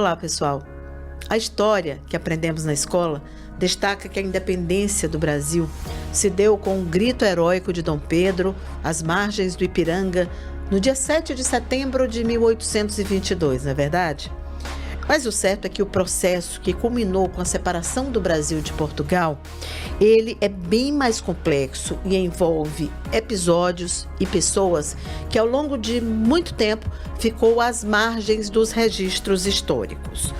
Olá, pessoal. A história que aprendemos na escola destaca que a independência do Brasil se deu com um grito heróico de Dom Pedro às margens do Ipiranga no dia 7 de setembro de 1822, não é verdade? Mas o certo é que o processo que culminou com a separação do Brasil de Portugal, ele é bem mais complexo e envolve episódios e pessoas que ao longo de muito tempo ficou às margens dos registros históricos.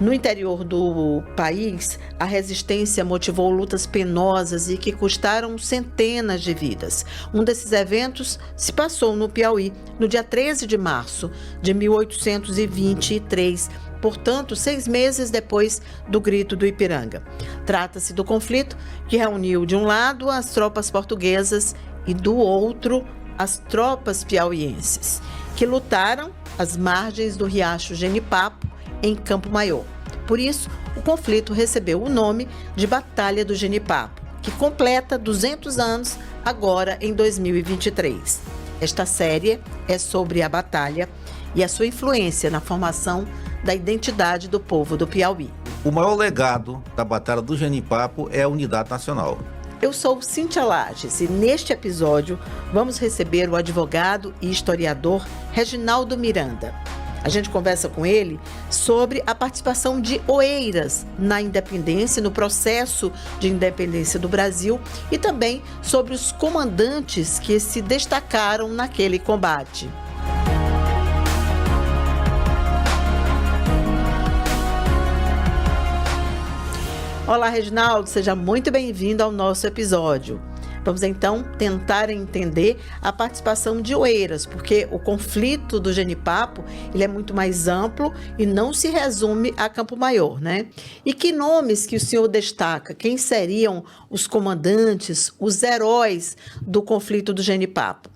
No interior do país, a resistência motivou lutas penosas e que custaram centenas de vidas. Um desses eventos se passou no Piauí, no dia 13 de março de 1823, portanto, 6 meses depois do Grito do Ipiranga. Trata-se do conflito que reuniu, de um lado, as tropas portuguesas e, do outro, as tropas piauienses, que lutaram às margens do riacho Genipapo, em Campo Maior. Por isso, o conflito recebeu o nome de Batalha do Genipapo, que completa 200 anos agora em 2023. Esta série é sobre a batalha e a sua influência na formação da identidade do povo do Piauí. O maior legado da Batalha do Genipapo é a unidade nacional. Eu sou Cíntia Lages e neste episódio vamos receber o advogado e historiador Reginaldo Miranda. A gente conversa com ele sobre a participação de Oeiras na independência, no processo de independência do Brasil e também sobre os comandantes que se destacaram naquele combate. Olá, Reginaldo, seja muito bem-vindo ao nosso episódio. Vamos então tentar entender a participação de Oeiras, porque o conflito do Genipapo ele é muito mais amplo e não se resume a Campo Maior, né? E que nomes que o senhor destaca? Quem seriam os comandantes, os heróis do conflito do Genipapo?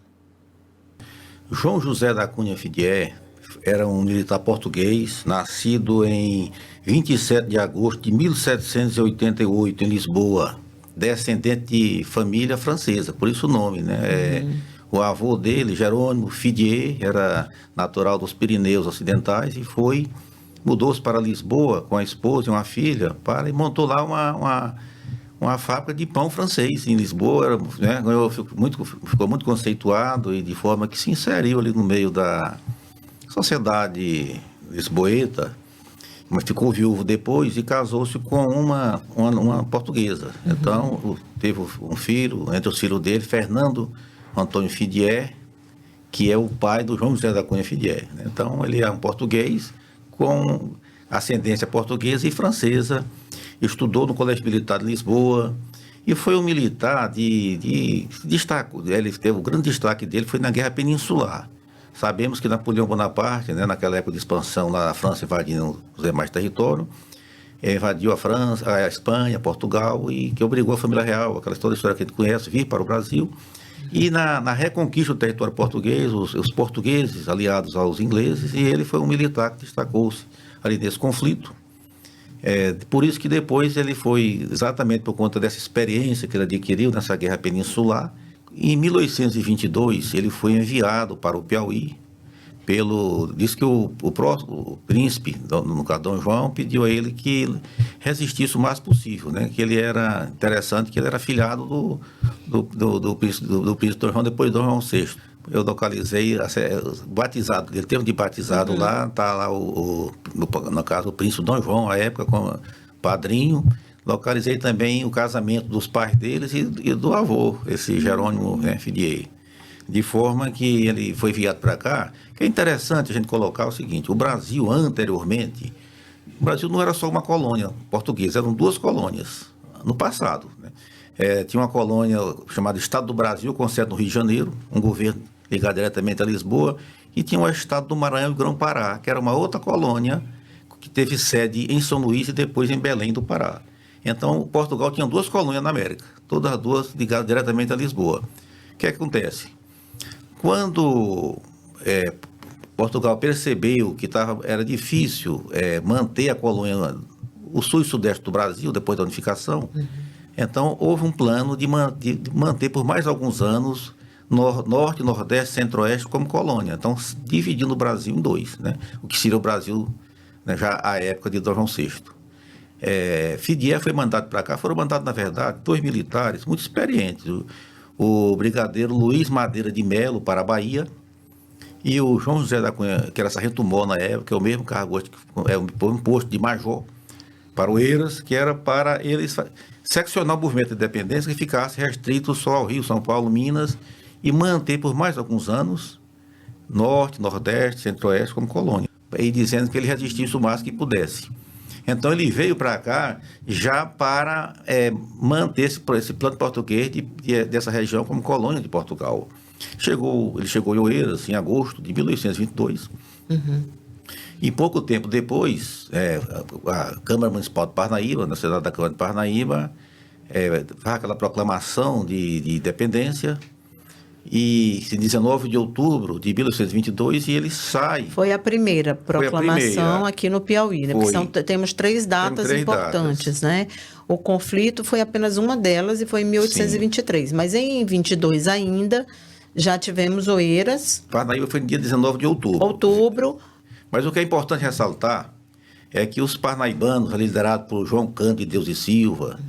João José da Cunha Fidié era um militar português, nascido em 27 de agosto de 1788, em Lisboa. Descendente de família francesa, por isso o nome, né? O avô dele, Jerônimo Fidié, era natural dos Pirineus Ocidentais e mudou-se para Lisboa com a esposa e uma filha e montou lá uma fábrica de pão francês em Lisboa, né? Ficou muito conceituado e de forma que se inseriu ali no meio da sociedade lisboeta. Mas ficou viúvo depois e casou-se com uma portuguesa. Então, teve um filho, entre os filhos dele, Fernando Antônio Fidié, que é o pai do João José da Cunha Fidié. Então, ele é um português com ascendência portuguesa e francesa, estudou no Colégio Militar de Lisboa e foi um militar de destaque. Ele teve o grande destaque dele foi na Guerra Peninsular. Sabemos que Napoleão Bonaparte, né, naquela época de expansão lá na França, invadindo os demais territórios, invadiu a França, a Espanha, Portugal, e que obrigou a família real, toda a história que a gente conhece, vir para o Brasil. E na reconquista do território português, os portugueses aliados aos ingleses, e ele foi um militar que destacou-se ali nesse conflito. Por isso que depois ele foi, exatamente por conta dessa experiência que ele adquiriu nessa guerra peninsular, em 1822, ele foi enviado para o Piauí diz que o príncipe, no caso Dom João, pediu a ele que resistisse o mais possível, né? Que ele era interessante, que ele era filhado do príncipe Dom João, depois de Dom João VI. Eu localizei, batizado, ele teve de batizado lá, está lá no caso o príncipe Dom João, à época, como padrinho. Localizei também o casamento dos pais deles e do avô, esse Jerônimo Fidié. De forma que ele foi enviado para cá. Que é interessante a gente colocar o seguinte: o Brasil, anteriormente, o Brasil não era só uma colônia portuguesa, eram 2 colônias no passado, né? Tinha uma colônia chamada Estado do Brasil, com sede no Rio de Janeiro, um governo ligado diretamente a Lisboa, e tinha o Estado do Maranhão e Grão-Pará, que era uma outra colônia que teve sede em São Luís e depois em Belém do Pará. Então, Portugal tinha 2 colônias na América, todas as 2 ligadas diretamente a Lisboa. O que acontece? Quando Portugal percebeu que era difícil manter a colônia, o sul e sudeste do Brasil, depois da unificação, então houve um plano de manter por mais alguns anos Norte, Nordeste, Centro-Oeste como colônia. Então, dividindo o Brasil em 2, né? O que seria o Brasil né, já à época de Dom João VI. Fidié foi mandado para cá, foram mandados, na verdade, 2 militares muito experientes. O brigadeiro Luiz Madeira de Melo para a Bahia e o João José da Cunha, que era sargento-mor na época, que é o mesmo cargo, um posto de major para Oeiras, que era para eles seccionar o movimento de independência que ficasse restrito só ao Rio, São Paulo, Minas, e manter por mais alguns anos Norte, Nordeste, Centro-Oeste como colônia, e dizendo que ele resistisse o máximo que pudesse. Então ele veio para cá já para manter esse plano português dessa região como colônia de Portugal. Ele chegou em Oeiras em agosto de 1822. E pouco tempo depois, a Câmara Municipal de Parnaíba, na cidade da Câmara de Parnaíba, faz aquela proclamação de independência. E em 19 de outubro de 1822, e ele sai. Foi a primeira proclamação aqui no Piauí, né? Porque temos 3 datas importantes, né? O conflito foi apenas uma delas e foi em 1823. Sim. Mas em 22 ainda, já tivemos Oeiras. Parnaíba foi no dia 19 de outubro. Mas o que é importante ressaltar é que os parnaibanos, liderados por João Cândido de Deus e Silva,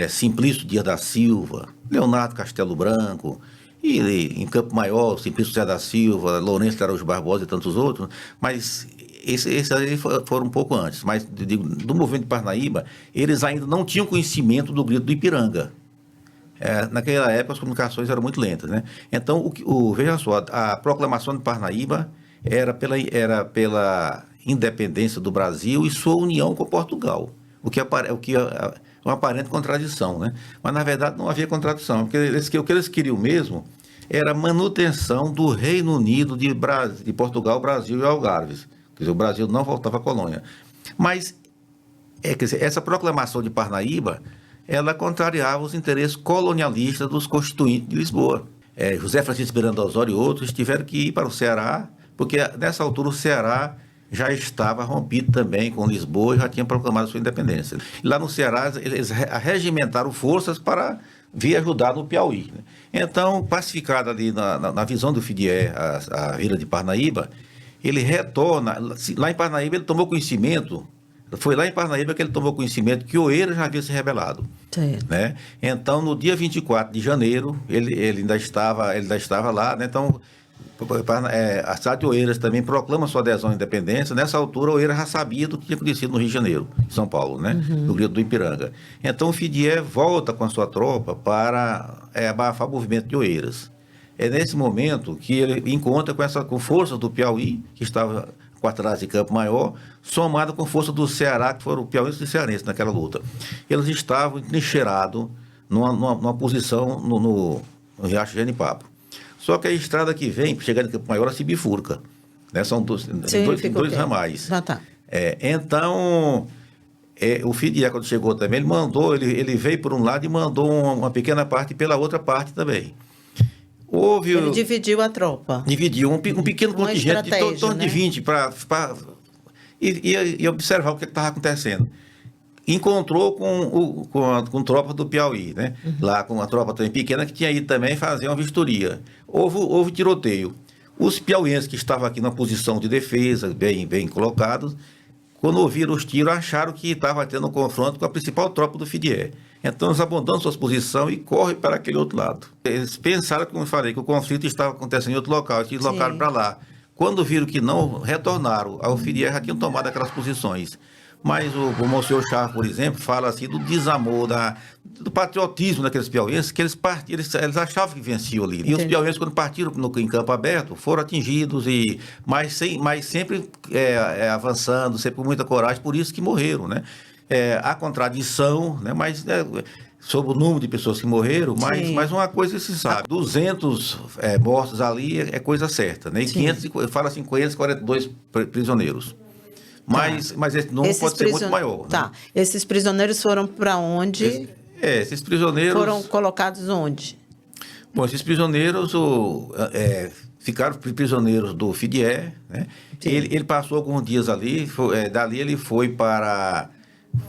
Simplício Dias da Silva, Leonardo Castelo Branco, e em Campo Maior, Simplício José da Silva, Lourenço de Araújo Barbosa e tantos outros, mas esses aí foram um pouco antes. Mas do movimento de Parnaíba, eles ainda não tinham conhecimento do grito do Ipiranga. Naquela época as comunicações eram muito lentas, né? Então, veja só, a proclamação de Parnaíba era pela independência do Brasil e sua união com Portugal, o que é uma aparente contradição, né? Mas na verdade não havia contradição, porque o que eles queriam mesmo era a manutenção do Reino Unido de Portugal, Brasil e Algarves. Quer dizer, o Brasil não voltava à colônia. Mas quer dizer, essa proclamação de Parnaíba, ela contrariava os interesses colonialistas dos constituintes de Lisboa. José Francisco Miranda Osório e outros tiveram que ir para o Ceará, porque nessa altura o Ceará já estava rompido também com Lisboa e já tinha proclamado sua independência. E lá no Ceará, eles regimentaram forças para vir ajudar no Piauí, né? Então, pacificada ali na visão do Fidié, a vila de Parnaíba, ele retorna. Lá em Parnaíba, ele tomou conhecimento. Foi lá em Parnaíba que ele tomou conhecimento que Oeiras já havia se rebelado. Né? Então, no dia 24 de janeiro, ele ainda estava lá, né? Então, a cidade de Oeiras também proclama sua adesão à independência. Nessa altura, Oeiras já sabia do que tinha acontecido no Rio de Janeiro, em São Paulo, né? No grito do Ipiranga. Então, o Fidié volta com a sua tropa para abafar o movimento de Oeiras. É nesse momento que ele encontra com forças do Piauí, que estava com atrás de Campo Maior, somado com força do Ceará, que foram piauienses e cearenses naquela luta. Eles estavam entrincheirados numa posição no Riacho Genipapo. Só que a estrada que vem, chegando em Campo Maior, se bifurca, né? São dois ramais. Tá. Então, o Fidié, quando chegou também, ele veio por um lado e mandou uma pequena parte pela outra parte também. Ele dividiu a tropa. Dividiu um pequeno contingente de torno de 20 para observar o que estava acontecendo. Encontrou com tropa do Piauí, né? Lá com uma tropa também pequena que tinha ido também fazer uma vistoria. Houve tiroteio. Os piauienses que estavam aqui na posição de defesa, bem colocados, quando ouviram os tiros, acharam que estava tendo um confronto com a principal tropa do Fidié. Então eles abandonam suas posições e correm para aquele outro lado. Eles pensaram, como eu falei, que o conflito estava acontecendo em outro local, eles deslocaram para lá. Quando viram que não, retornaram. O Fidié já tinha tomado aquelas posições. Mas o Monsenhor Chaves, por exemplo, fala assim do desamor, do patriotismo daqueles piauienses, que eles achavam que venciam ali. E os piauienses, quando partiram em campo aberto, foram atingidos, mas sempre avançando, sempre com muita coragem, por isso que morreram, né? Há contradição, né? Mas sobre o número de pessoas que morreram, mas uma coisa se sabe, 200 mortos ali é coisa certa, né? E 542 prisioneiros. Mas esse número pode ser muito maior. Tá. Né? Esses prisioneiros foram para onde? Esses prisioneiros... Foram colocados onde? Bom, esses prisioneiros ficaram prisioneiros do Fidié, né? Ele passou alguns dias ali, dali ele foi para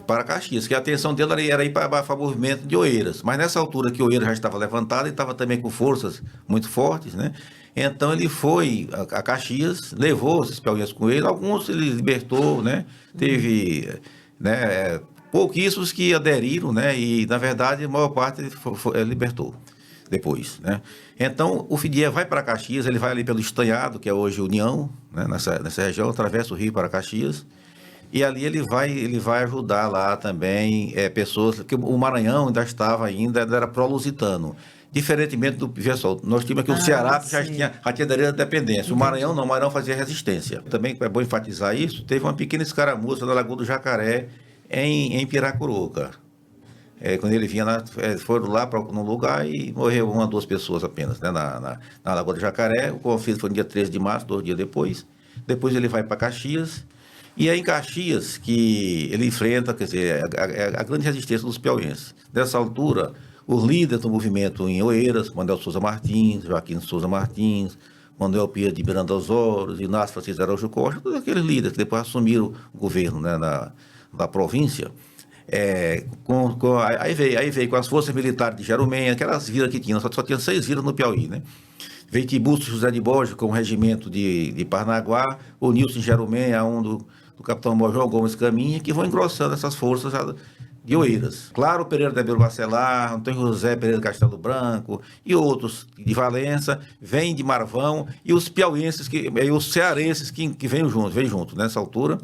para Caxias, que a atenção dele era ir para o movimento de Oeiras. Mas nessa altura que Oeiras já estava levantado, ele estava também com forças muito fortes, né? Então ele foi a Caxias, levou esses piauienses com ele, alguns ele libertou, né? Teve, né, pouquíssimos que aderiram, né? E na verdade a maior parte ele libertou depois, né? Então o Fidié vai para Caxias, ele vai ali pelo Estanhado, que é hoje União, né? Nessa região, atravessa o rio para Caxias. E ali ele vai ajudar lá também pessoas, porque o Maranhão ainda era pró-lusitano. Diferentemente do, veja só, nós tínhamos aqui o Ceará que já tinha aderido à dependência. Entendi. O Maranhão não, o Maranhão fazia resistência. Também é bom enfatizar isso, teve uma pequena escaramuça na Lagoa do Jacaré, em Piracuruca. Quando ele vinha, foram lá para um lugar e morreu 1 ou 2 pessoas apenas, né, na Lagoa do Jacaré. O conflito foi no dia 13 de março, 2 dias depois. Depois ele vai para Caxias. E é em Caxias que ele enfrenta, quer dizer, a grande resistência dos piauienses. Nessa altura, os líderes do movimento em Oeiras, Manuel Souza Martins, Joaquim Souza Martins, Manuel Pia de Miranda Osório, Inácio Francisco Araújo Costa, todos aqueles líderes que depois assumiram o governo, né, da província. Aí veio com as forças militares de Jerumenha, aquelas vilas que tinham, só tinha 6 vilas no Piauí, né? Veio Tiburcio José de Borges com o regimento de Parnaguá, o Nilson Jerumenha, do capitão João Gomes Caminha, que vão engrossando essas forças de Oeiras. Claro, Pereira de Abreu Bacelar, Antônio José Pereira Castelo Branco e outros de Valença, vêm de Marvão, e os piauienses, e os cearenses que vêm junto nessa altura.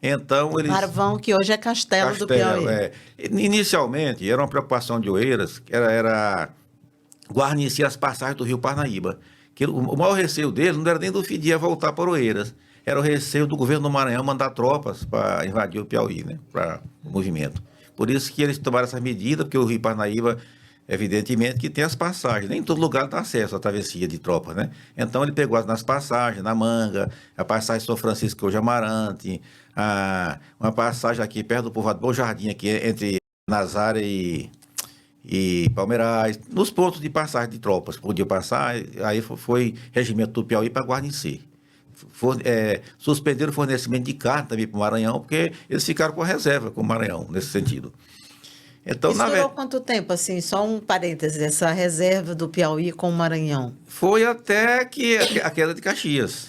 Então, eles... Marvão, que hoje é Castelo do Piauí. Inicialmente, era uma preocupação de Oeiras, que era guarnecer as passagens do rio Parnaíba. Que o maior receio dele não era nem do Fidié voltar para Oeiras, era o receio do governo do Maranhão mandar tropas para invadir o Piauí, né, para o movimento. Por isso que eles tomaram essas medidas, porque o rio Parnaíba, evidentemente, que tem as passagens, nem em todo lugar dá acesso à travessia de tropas, né? Então ele pegou nas passagens, na Manga, a passagem São Francisco, que hoje é Amarante, uma passagem aqui perto do povoado Bom Jardim, aqui entre Nazaré e Palmeirais, nos pontos de passagem de tropas, podiam passar, aí foi regimento do Piauí para guarnecer. Suspenderam o fornecimento de carne também para o Maranhão, porque eles ficaram com a reserva com o Maranhão, nesse sentido. Então, isso durou quanto tempo, assim, só um parênteses, essa reserva do Piauí com o Maranhão? Foi até que a queda de Caxias.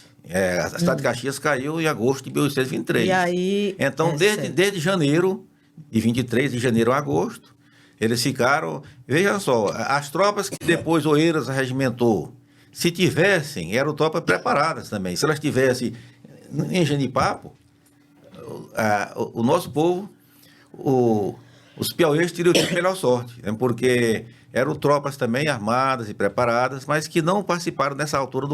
A cidade de Caxias caiu em agosto de 1823. E aí... Então, desde janeiro, de 23 de janeiro a agosto, eles ficaram... Veja só, as tropas que depois Oeiras regimentou, se tivessem, eram tropas preparadas também. Se elas tivessem em Genipapo, o nosso povo, os piauienses teriam tido melhor sorte, né? Porque eram tropas também armadas e preparadas, mas que não participaram nessa altura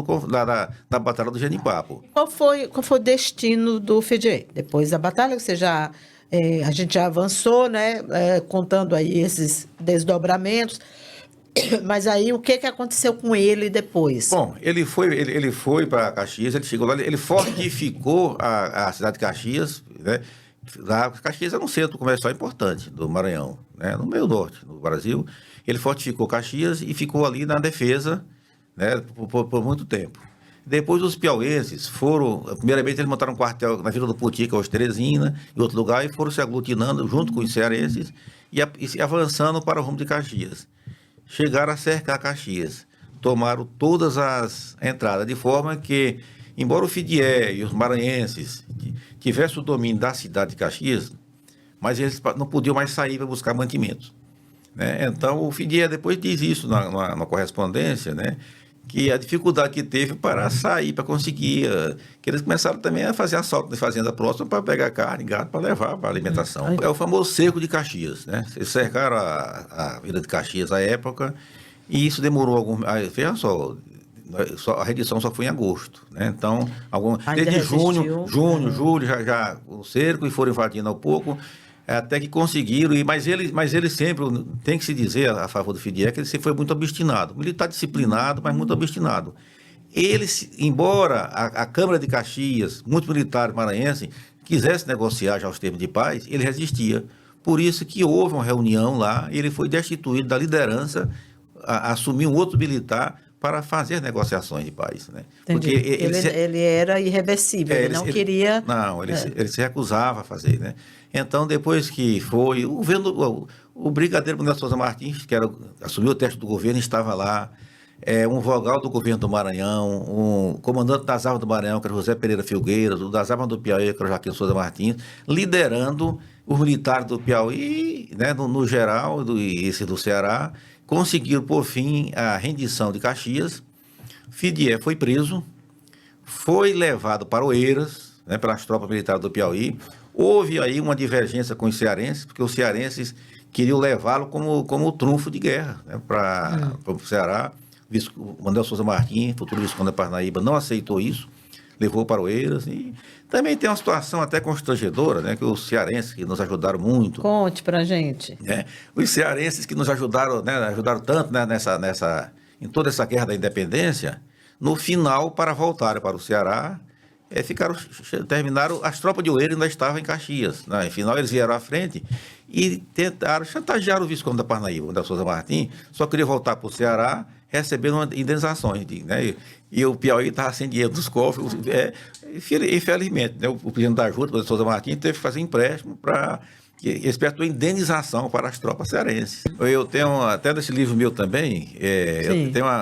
da Batalha do Genipapo. Qual foi o destino do Fidié? Depois da batalha, a gente já avançou, né? Contando aí esses desdobramentos. Mas aí o que aconteceu com ele depois? Bom, ele foi para Caxias, ele chegou lá, ele fortificou a cidade de Caxias, né? Caxias era um centro comercial importante do Maranhão, né? No meio norte do Brasil. Ele fortificou Caxias e ficou ali na defesa, né? Por muito tempo. Depois os piauienses primeiramente eles montaram um quartel na Vila do Puti, que é hoje Teresina, em outro lugar, e foram se aglutinando junto com os cearenses e avançando para o rumo de Caxias. Chegaram a cercar Caxias, tomaram todas as entradas, de forma que, embora o Fidié e os maranhenses tivessem o domínio da cidade de Caxias, mas eles não podiam mais sair para buscar mantimentos, né? Então, o Fidié depois diz isso na correspondência, né? Que a dificuldade que teve para sair, para conseguir, que eles começaram também a fazer assalto de fazenda próxima para pegar carne, gado, para levar para alimentação. É o famoso cerco de Caxias, né? Eles cercaram a vila de Caxias à época, e isso demorou veja só, a rendição só foi em agosto, né? Então, desde junho, julho, já o cerco, e foram invadindo ao pouco, até que conseguiram, mas ele sempre, tem que se dizer a favor do Fidié, que ele sempre foi muito obstinado, militar disciplinado, mas muito obstinado. Ele, embora a Câmara de Caxias, muitos militares maranhenses, quisesse negociar já os termos de paz, ele resistia. Por isso que houve uma reunião lá, e ele foi destituído da liderança, assumiu um outro militar para fazer negociações de paz, né? Entendi. Porque ele era irreversível, ele não queria... Não, ele se recusava a fazer, né? Então, depois que foi, o brigadeiro Manuel Souza Martins, assumiu o teste do governo, estava lá, um vogal do governo do Maranhão, um comandante das armas do Maranhão, que era José Pereira Filgueiras, o das armas do Piauí, que era Joaquim Souza Martins, liderando os militares do Piauí, né, no geral, e esse do Ceará, conseguiram, por fim, a rendição de Caxias. Fidié foi preso, foi levado para Oeiras, né, pelas tropas militares do Piauí. Houve aí uma divergência com os cearenses, porque os cearenses queriam levá-lo como trunfo de guerra, né, para o Ceará. O Manuel Souza Martins, futuro Visconde da Parnaíba, não aceitou isso, levou para Oeiras. E também tem uma situação até constrangedora, né, que os cearenses que nos ajudaram muito. Conte pra gente. Os cearenses que nos ajudaram, né, ajudaram tanto, né, em toda essa guerra da independência, no final, para voltarem para o Ceará, terminaram, as tropas de Oeiras ainda estavam em Caxias, né? Afinal, eles vieram à frente e tentaram chantagear o Visconde da Parnaíba, o da Souza Martins, só queria voltar para o Ceará recebendo indenizações, né? E o Piauí estava sem dinheiro dos cofres, infelizmente, né? O presidente da Junta, o Souza Martins, teve que fazer empréstimo para espécie de indenização para as tropas cearenses. Eu tenho, até nesse livro meu também,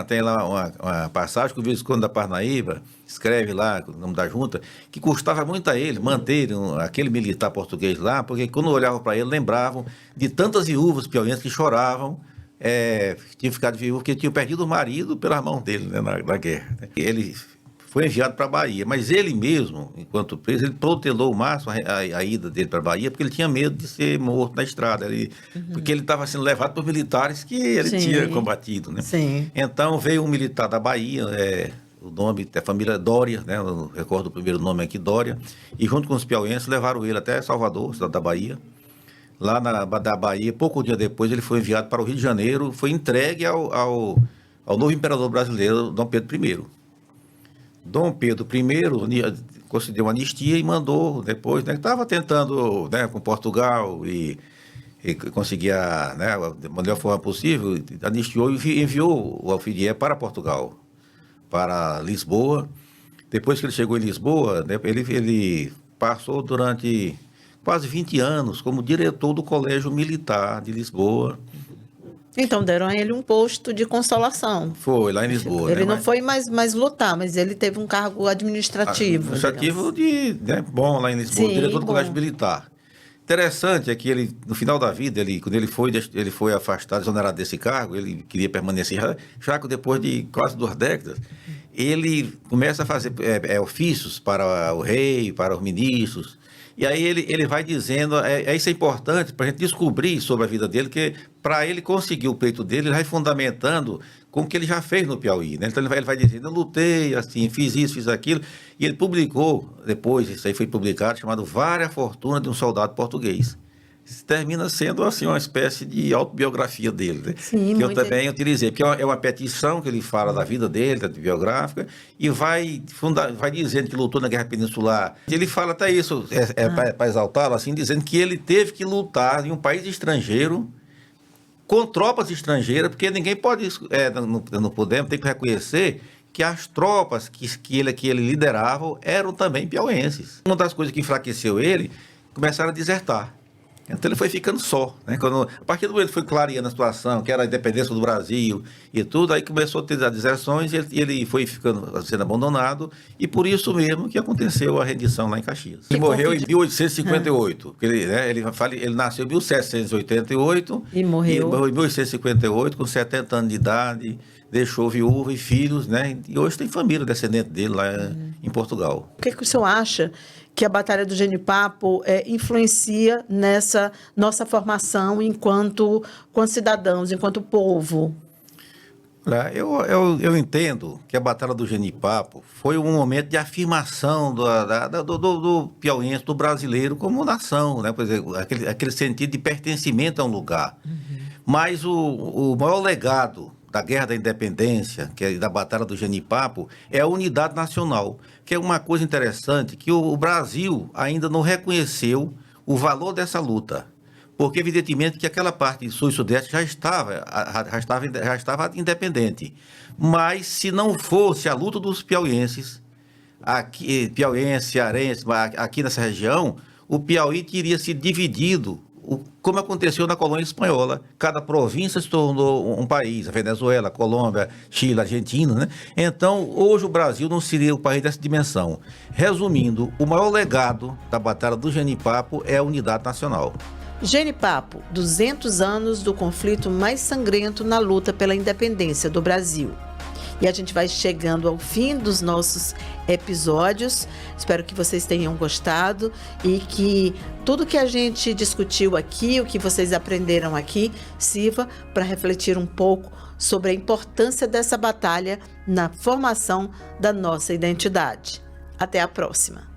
tem lá uma passagem que o Visconde da Parnaíba escreve lá, o nome da junta, que custava muito a ele manter aquele militar português lá, porque quando olhavam para ele, lembravam de tantas viúvas piauienses que choravam, tinham ficado viúvas, porque tinham perdido o marido pelas mãos dele, né, na guerra. Ele foi enviado para a Bahia, mas ele mesmo, enquanto preso, ele protelou o máximo a ida dele para a Bahia, porque ele tinha medo de ser morto na estrada, porque ele estava sendo levado por militares que ele tinha combatido, né? Sim. Então veio um militar da Bahia, o nome da família Dória, né? Eu recordo o primeiro nome aqui, Dória, e junto com os piauienses levaram ele até Salvador, cidade da Bahia. Lá da Bahia, pouco dia depois, ele foi enviado para o Rio de Janeiro, foi entregue ao novo imperador brasileiro, Dom Pedro I. Dom Pedro I concedeu uma anistia e mandou depois, né, que estava tentando, né, com Portugal e conseguir, né, da melhor forma possível, anistiou e enviou o Fidié para Portugal, para Lisboa. Depois que ele chegou em Lisboa, né, ele passou durante quase 20 anos como diretor do Colégio Militar de Lisboa. Então deram a ele um posto de consolação. Foi, lá em Lisboa. Ele não foi mais lutar, mas ele teve um cargo administrativo. Administrativo bom lá em Lisboa, diretor do Colégio Militar. Interessante é que ele, no final da vida, quando ele foi afastado, exonerado desse cargo, ele queria permanecer, já que depois de quase 2 décadas, ele começa a fazer ofícios para o rei, para os ministros. E aí ele vai dizendo, isso é importante para a gente descobrir sobre a vida dele, que para ele conseguir o peito dele, ele vai fundamentando com o que ele já fez no Piauí, né? Então ele vai dizendo, eu lutei, assim, fiz isso, fiz aquilo, e ele publicou, depois, isso aí foi publicado, chamado Vária Fortuna de um Soldado Português. Isso termina sendo, assim, uma espécie de autobiografia dele, né? Sim, que eu também utilizei, porque é uma petição que ele fala da vida dele, da biográfica, e vai dizendo que lutou na Guerra Peninsular. Ele fala até isso, para exaltá-lo, assim, dizendo que ele teve que lutar em um país estrangeiro, com tropas estrangeiras, porque ninguém pode, não podemos, tem que reconhecer que as tropas que ele liderava eram também piauienses. Uma das coisas que enfraqueceu ele, começaram a desertar. Então ele foi ficando só, né? A partir do momento que foi clareando a situação, que era a independência do Brasil e tudo, aí começou a ter as deserções e ele foi sendo abandonado, e por isso mesmo que aconteceu a rendição lá em Caxias. Ele morreu em 1858, ele nasceu em 1788 e morreu em 1858, com 70 anos de idade, deixou viúva e filhos, né? E hoje tem família descendente dele lá em Portugal. O que o senhor acha que a Batalha do Genipapo influencia nessa nossa formação enquanto cidadãos, enquanto povo? Eu entendo que a Batalha do Genipapo foi um momento de afirmação do piauiense, do brasileiro como nação, né? Por exemplo, aquele sentido de pertencimento a um lugar. Mas o maior legado da Guerra da Independência, que é da Batalha do Genipapo, é a unidade nacional, que é uma coisa interessante, que o Brasil ainda não reconheceu o valor dessa luta. porque evidentemente que aquela parte do sul e sudeste já estava independente. Mas se não fosse a luta dos piauienses, aqui, piauiense, cearense, aqui nessa região, o Piauí teria se dividido, como aconteceu na colônia espanhola. Cada província se tornou um país, a Venezuela, a Colômbia, Chile, Argentina, né? Então, hoje o Brasil não seria o país dessa dimensão. Resumindo, o maior legado da Batalha do Genipapo é a unidade nacional. Genipapo, 200 anos do conflito mais sangrento na luta pela independência do Brasil. E a gente vai chegando ao fim dos nossos episódios. Espero que vocês tenham gostado e que tudo que a gente discutiu aqui, o que vocês aprenderam aqui, sirva para refletir um pouco sobre a importância dessa batalha na formação da nossa identidade. Até a próxima!